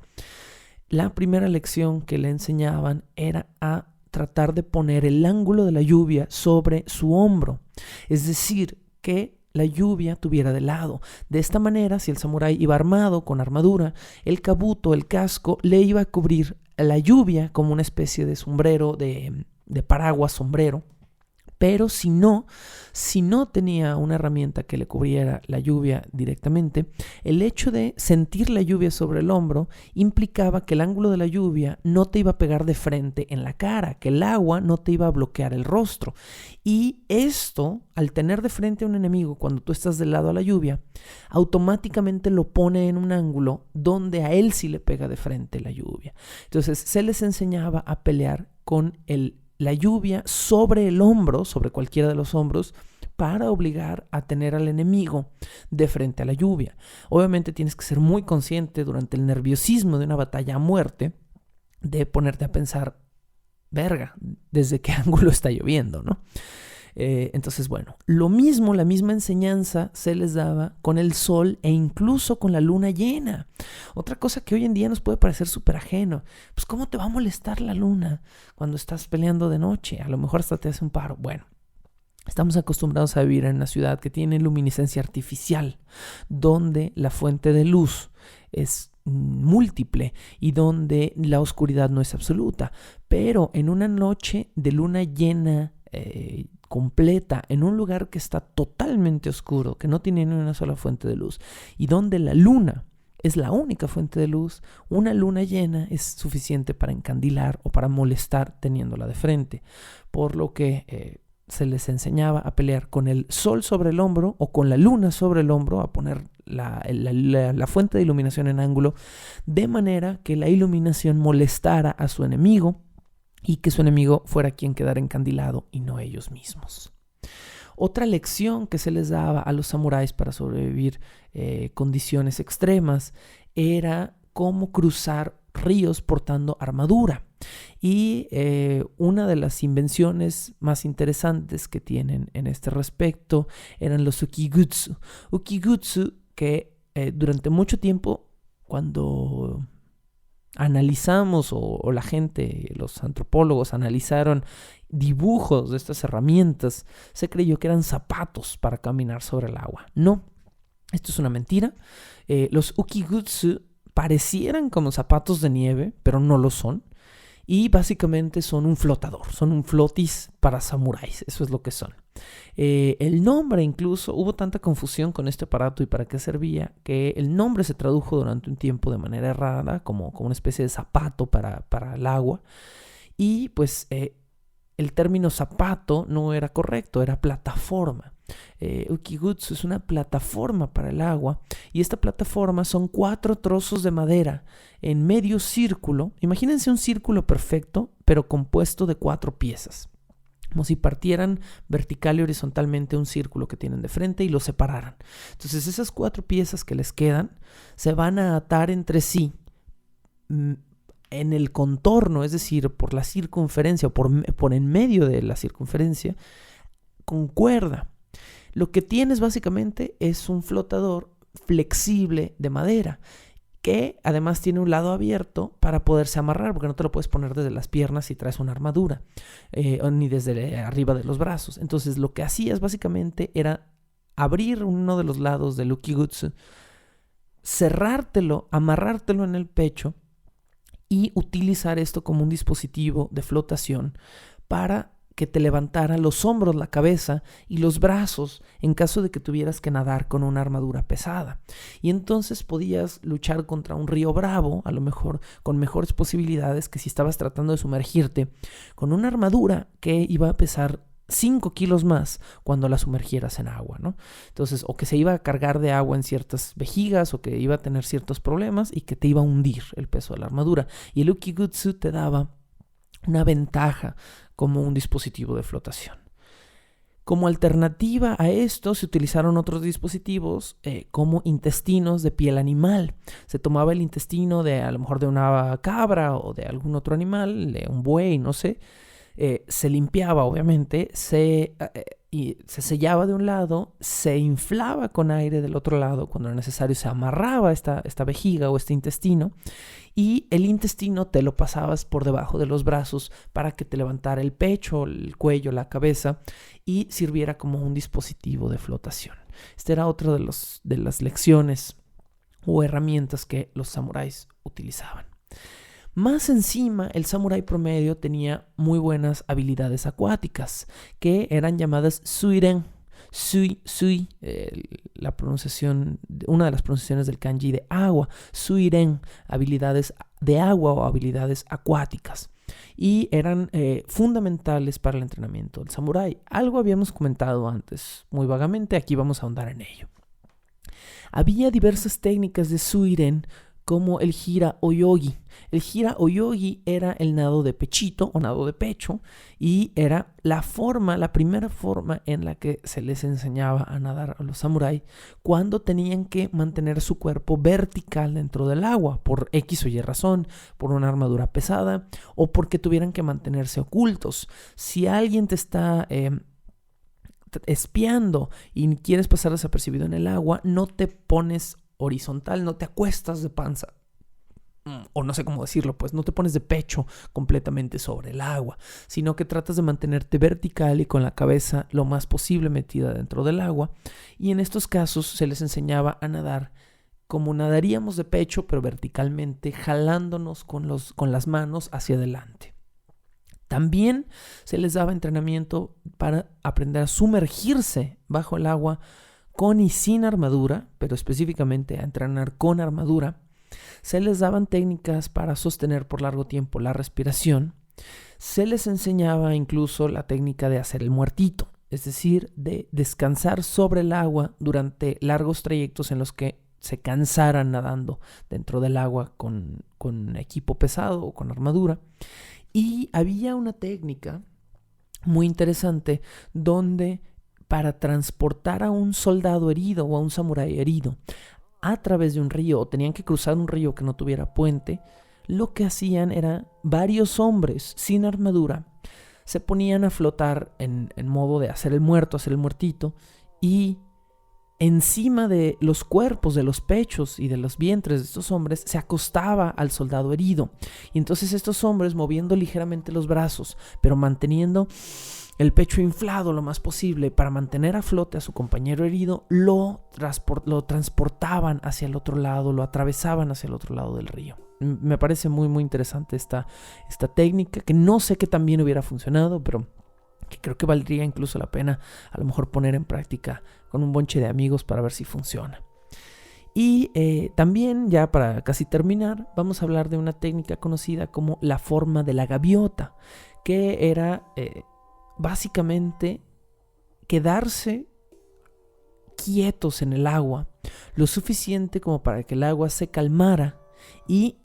la primera lección que le enseñaban era a tratar de poner el ángulo de la lluvia sobre su hombro, es decir, que la lluvia tuviera de lado. De esta manera, si el samurái iba armado con armadura, el kabuto, el casco, le iba a cubrir la lluvia como una especie de sombrero, de paraguas sombrero. Pero si no tenía una herramienta que le cubriera la lluvia directamente, el hecho de sentir la lluvia sobre el hombro implicaba que el ángulo de la lluvia no te iba a pegar de frente en la cara, que el agua no te iba a bloquear el rostro. Y esto, al tener de frente a un enemigo cuando tú estás del lado a la lluvia, automáticamente lo pone en un ángulo donde a él sí le pega de frente la lluvia. Entonces se les enseñaba a pelear con la lluvia sobre el hombro, sobre cualquiera de los hombros, para obligar a tener al enemigo de frente a la lluvia. Obviamente tienes que ser muy consciente durante el nerviosismo de una batalla a muerte de ponerte a pensar, verga, ¿desde qué ángulo está lloviendo, no? Entonces, bueno, la misma enseñanza se les daba con el sol e incluso con la luna llena. Otra cosa que hoy en día nos puede parecer súper ajeno, pues ¿cómo te va a molestar la luna cuando estás peleando de noche? A lo mejor hasta te hace un paro. Bueno, estamos acostumbrados a vivir en una ciudad que tiene luminiscencia artificial, donde la fuente de luz es múltiple y donde la oscuridad no es absoluta. Pero en una noche de luna llena completa, en un lugar que está totalmente oscuro, que no tiene ni una sola fuente de luz y donde la luna es la única fuente de luz, una luna llena es suficiente para encandilar o para molestar teniéndola de frente, por lo que se les enseñaba a pelear con el sol sobre el hombro o con la luna sobre el hombro, a poner la fuente de iluminación en ángulo, de manera que la iluminación molestara a su enemigo y que su enemigo fuera quien quedara encandilado y no ellos mismos. Otra lección que se les daba a los samuráis para sobrevivir condiciones extremas era cómo cruzar ríos portando armadura. Y una de las invenciones más interesantes que tienen en este respecto eran los ukigutsu. Ukigutsu que durante mucho tiempo, cuando analizamos o la gente, los antropólogos analizaron dibujos de estas herramientas, se creyó que eran zapatos para caminar sobre el agua. No, esto es una mentira. Los ukigutsu parecieran como zapatos de nieve, pero no lo son. Y básicamente son un flotador, son un flotis para samuráis, eso es lo que son. El nombre incluso, hubo tanta confusión con este aparato y para qué servía, que el nombre se tradujo durante un tiempo de manera errada, como una especie de zapato para el agua. Y pues el término zapato no era correcto, era plataforma. Ukigutsu es una plataforma para el agua y esta plataforma son 4 trozos de madera en medio círculo. Imagínense un círculo perfecto pero compuesto de 4 piezas, como si partieran vertical y horizontalmente un círculo que tienen de frente y lo separaran. Entonces esas 4 piezas que les quedan se van a atar entre sí en el contorno, es decir, por la circunferencia o por en medio de la circunferencia, con cuerda. Lo que tienes básicamente es un flotador flexible de madera que además tiene un lado abierto para poderse amarrar, porque no te lo puedes poner desde las piernas si traes una armadura, ni desde arriba de los brazos. Entonces lo que hacías básicamente era abrir uno de los lados del ukigutsu, cerrártelo, amarrártelo en el pecho y utilizar esto como un dispositivo de flotación para que te levantara los hombros, la cabeza y los brazos en caso de que tuvieras que nadar con una armadura pesada. Y entonces podías luchar contra un río bravo, a lo mejor con mejores posibilidades que si estabas tratando de sumergirte con una armadura que iba a pesar 5 kilos más cuando la sumergieras en agua, ¿no? Entonces, o que se iba a cargar de agua en ciertas vejigas o que iba a tener ciertos problemas y que te iba a hundir el peso de la armadura. Y el ukigutsu te daba una ventaja como un dispositivo de flotación. Como alternativa a esto se utilizaron otros dispositivos como intestinos de piel animal. Se tomaba el intestino de a lo mejor de una cabra o de algún otro animal, de un buey, no sé. Se limpiaba obviamente, y se sellaba de un lado, se inflaba con aire del otro lado, cuando era necesario se amarraba esta vejiga o este intestino y el intestino te lo pasabas por debajo de los brazos para que te levantara el pecho, el cuello, la cabeza y sirviera como un dispositivo de flotación. Esta era otra de las lecciones o herramientas que los samuráis utilizaban. Más encima, el samurái promedio tenía muy buenas habilidades acuáticas, que eran llamadas suiren. Sui, la pronunciación, una de las pronunciaciones del kanji de agua. Suiren, habilidades de agua o habilidades acuáticas. Y eran fundamentales para el entrenamiento del samurái. Algo habíamos comentado antes, muy vagamente, aquí vamos a ahondar en ello. Había diversas técnicas de suiren, como el hira o yogi. El hira o yogi era el nado de pechito o nado de pecho y era la primera forma en la que se les enseñaba a nadar a los samuráis cuando tenían que mantener su cuerpo vertical dentro del agua por X o Y razón, por una armadura pesada o porque tuvieran que mantenerse ocultos. Si alguien te está espiando y quieres pasar desapercibido en el agua, no te pones horizontal, no te acuestas de panza, o no sé cómo decirlo, pues no te pones de pecho completamente sobre el agua, sino que tratas de mantenerte vertical y con la cabeza lo más posible metida dentro del agua. Y en estos casos se les enseñaba a nadar como nadaríamos de pecho, pero verticalmente, jalándonos con las manos hacia adelante. También se les daba entrenamiento para aprender a sumergirse bajo el agua con y sin armadura, pero específicamente a entrenar con armadura. Se les daban técnicas para sostener por largo tiempo la respiración Se les enseñaba incluso la técnica de hacer el muertito, es decir, de descansar sobre el agua durante largos trayectos en los que se cansaran nadando dentro del agua con equipo pesado o con armadura. Y había una técnica muy interesante donde para transportar a un soldado herido o a un samurái herido a través de un río, o tenían que cruzar un río que no tuviera puente, lo que hacían era varios hombres sin armadura se ponían a flotar en modo de hacer el muerto, hacer el muertito, y encima de los cuerpos, de los pechos y de los vientres de estos hombres se acostaba al soldado herido. Y entonces estos hombres, moviendo ligeramente los brazos, pero manteniendo el pecho inflado lo más posible para mantener a flote a su compañero herido, lo transportaban hacia el otro lado, lo atravesaban hacia el otro lado del río. Me parece muy muy interesante esta técnica, que no sé qué tan bien hubiera funcionado, pero que creo que valdría incluso la pena a lo mejor poner en práctica con un bonche de amigos para ver si funciona. Y también, ya para casi terminar, vamos a hablar de una técnica conocida como la forma de la gaviota, que era básicamente quedarse quietos en el agua lo suficiente como para que el agua se calmara, y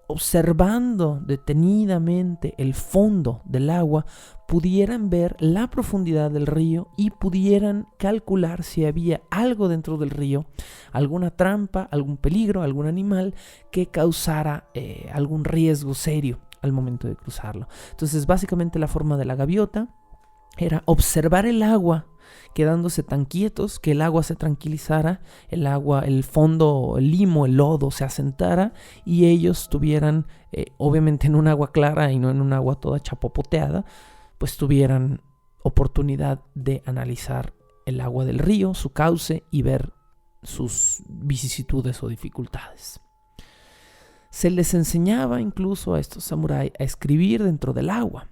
observando detenidamente el fondo del agua pudieran ver la profundidad del río y pudieran calcular si había algo dentro del río, alguna trampa, algún peligro, algún animal que causara algún riesgo serio al momento de cruzarlo. Entonces, básicamente la forma de la gaviota era observar el agua quedándose tan quietos que el agua se tranquilizara, el agua, el fondo, el limo, el lodo se asentara y ellos estuvieran, obviamente en un agua clara y no en un agua toda chapopoteada, pues tuvieran oportunidad de analizar el agua del río, su cauce, y ver sus vicisitudes o dificultades. Se les enseñaba incluso a estos samuráis a escribir dentro del agua.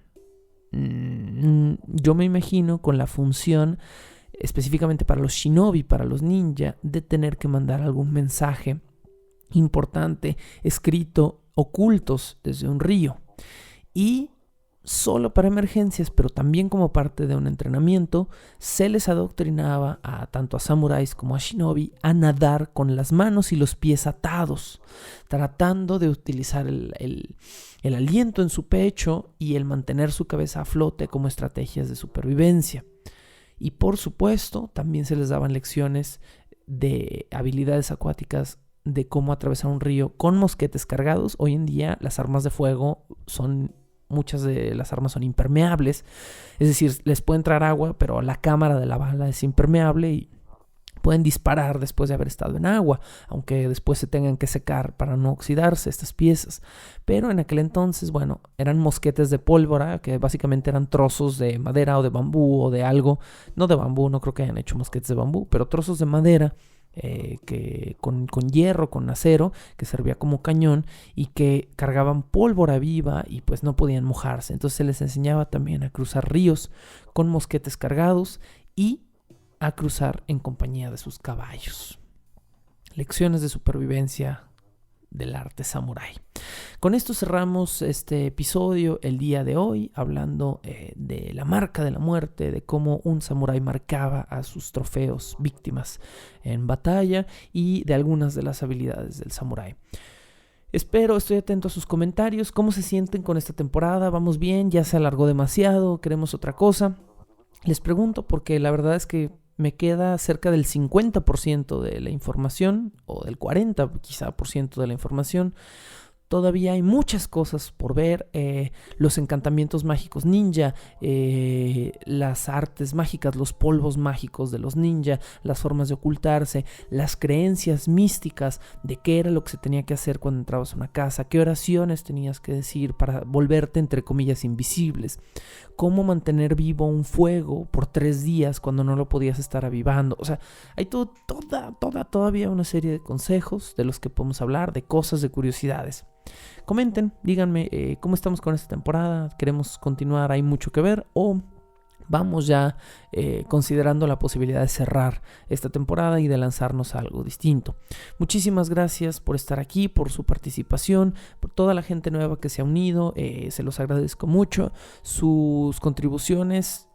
Yo me imagino con la función específicamente para los shinobi, para los ninja, de tener que mandar algún mensaje importante escrito ocultos desde un río, y solo para emergencias, pero también como parte de un entrenamiento, se les adoctrinaba tanto a samuráis como a shinobi a nadar con las manos y los pies atados, tratando de utilizar el aliento en su pecho y el mantener su cabeza a flote como estrategias de supervivencia. Y por supuesto, también se les daban lecciones de habilidades acuáticas, de cómo atravesar un río con mosquetes cargados. Hoy en día las armas de fuego muchas de las armas son impermeables, es decir, les puede entrar agua, pero la cámara de la bala es impermeable y pueden disparar después de haber estado en agua, aunque después se tengan que secar para no oxidarse estas piezas. Pero en aquel entonces, bueno, eran mosquetes de pólvora, que básicamente eran trozos de madera o de bambú o de algo, no de bambú, no creo que hayan hecho mosquetes de bambú, pero trozos de madera, que con hierro, con acero, que servía como cañón y que cargaban pólvora viva y pues no podían mojarse. Entonces se les enseñaba también a cruzar ríos con mosquetes cargados y a cruzar en compañía de sus caballos. Lecciones de supervivencia del arte samurái. Con esto cerramos este episodio el día de hoy, hablando de la marca de la muerte, de cómo un samurái marcaba a sus trofeos, víctimas en batalla, y de algunas de las habilidades del samurái. Estoy atento a sus comentarios. ¿Cómo se sienten con esta temporada? ¿Vamos bien? ¿Ya se alargó demasiado? ¿Queremos otra cosa? Les pregunto porque la verdad es que me queda cerca del 50% de la información, o del 40% quizá de la información. Todavía hay muchas cosas por ver, los encantamientos mágicos ninja, las artes mágicas, los polvos mágicos de los ninja, las formas de ocultarse, las creencias místicas de qué era lo que se tenía que hacer cuando entrabas a una casa, qué oraciones tenías que decir para volverte entre comillas invisibles, cómo mantener vivo un fuego por 3 días cuando no lo podías estar avivando. O sea, hay todavía una serie de consejos de los que podemos hablar, de cosas, de curiosidades. Comenten, díganme cómo estamos con esta temporada, queremos continuar, hay mucho que ver, o vamos ya considerando la posibilidad de cerrar esta temporada y de lanzarnos a algo distinto. Muchísimas gracias por estar aquí, por su participación, por toda la gente nueva que se ha unido. Se los agradezco mucho. Sus contribuciones,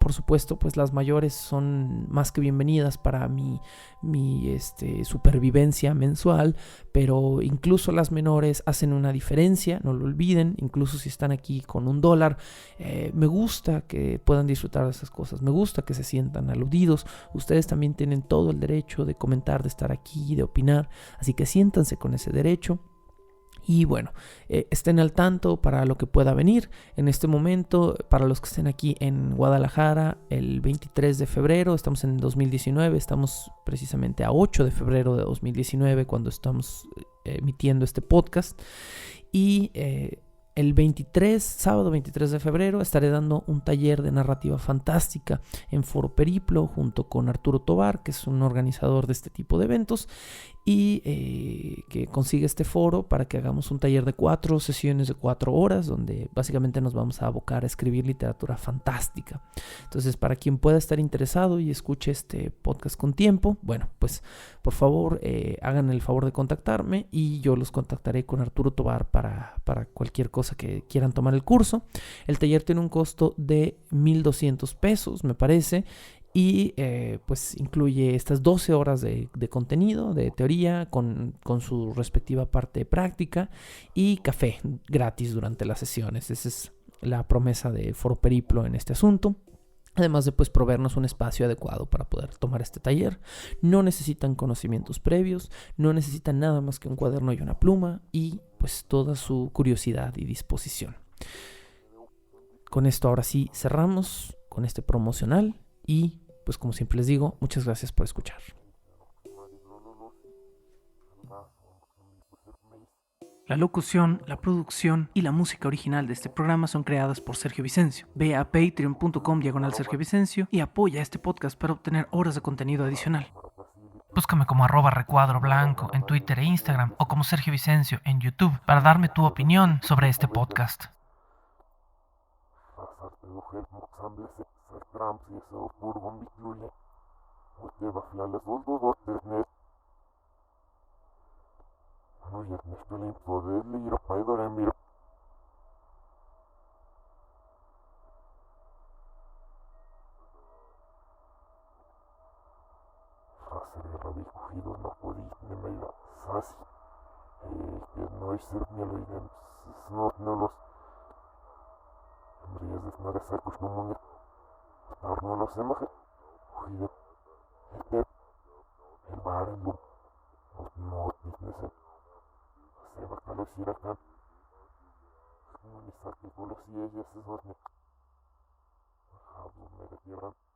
por supuesto, pues las mayores son más que bienvenidas para mi supervivencia mensual, pero incluso las menores hacen una diferencia, no lo olviden. Incluso si están aquí con $1, me gusta que puedan disfrutar de esas cosas, me gusta que se sientan aludidos. Ustedes también tienen todo el derecho de comentar, de estar aquí, de opinar, así que siéntanse con ese derecho. Y bueno, estén al tanto para lo que pueda venir en este momento. Para los que estén aquí en Guadalajara, el 23 de febrero, estamos en 2019, estamos precisamente a 8 de febrero de 2019 cuando estamos emitiendo este podcast. Y el sábado 23 de febrero, estaré dando un taller de narrativa fantástica en Foro Periplo junto con Arturo Tobar, que es un organizador de este tipo de eventos, y que consigue este foro para que hagamos un taller de 4 sesiones de 4 horas, donde básicamente nos vamos a abocar a escribir literatura fantástica. Entonces, para quien pueda estar interesado y escuche este podcast con tiempo, bueno, pues por favor hagan el favor de contactarme y yo los contactaré con Arturo Tobar para cualquier cosa que quieran tomar el curso. El taller tiene un costo de $1,200, me parece, y pues incluye estas 12 horas de contenido, de teoría, con su respectiva parte práctica, y café gratis durante las sesiones. Esa es la promesa de Foro Periplo en este asunto. Además de pues proveernos un espacio adecuado para poder tomar este taller. No necesitan conocimientos previos, no necesitan nada más que un cuaderno y una pluma y pues toda su curiosidad y disposición. Con esto ahora sí cerramos con este promocional y pues como siempre les digo, muchas gracias por escuchar. La locución, la producción y la música original de este programa son creadas por Sergio Vicencio. Ve a patreon.com/Sergio Vicencio y apoya este podcast para obtener horas de contenido adicional. Búscame como @recuadro_blanco en Twitter e Instagram o como Sergio Vicencio en YouTube para darme tu opinión sobre este podcast. Tierra.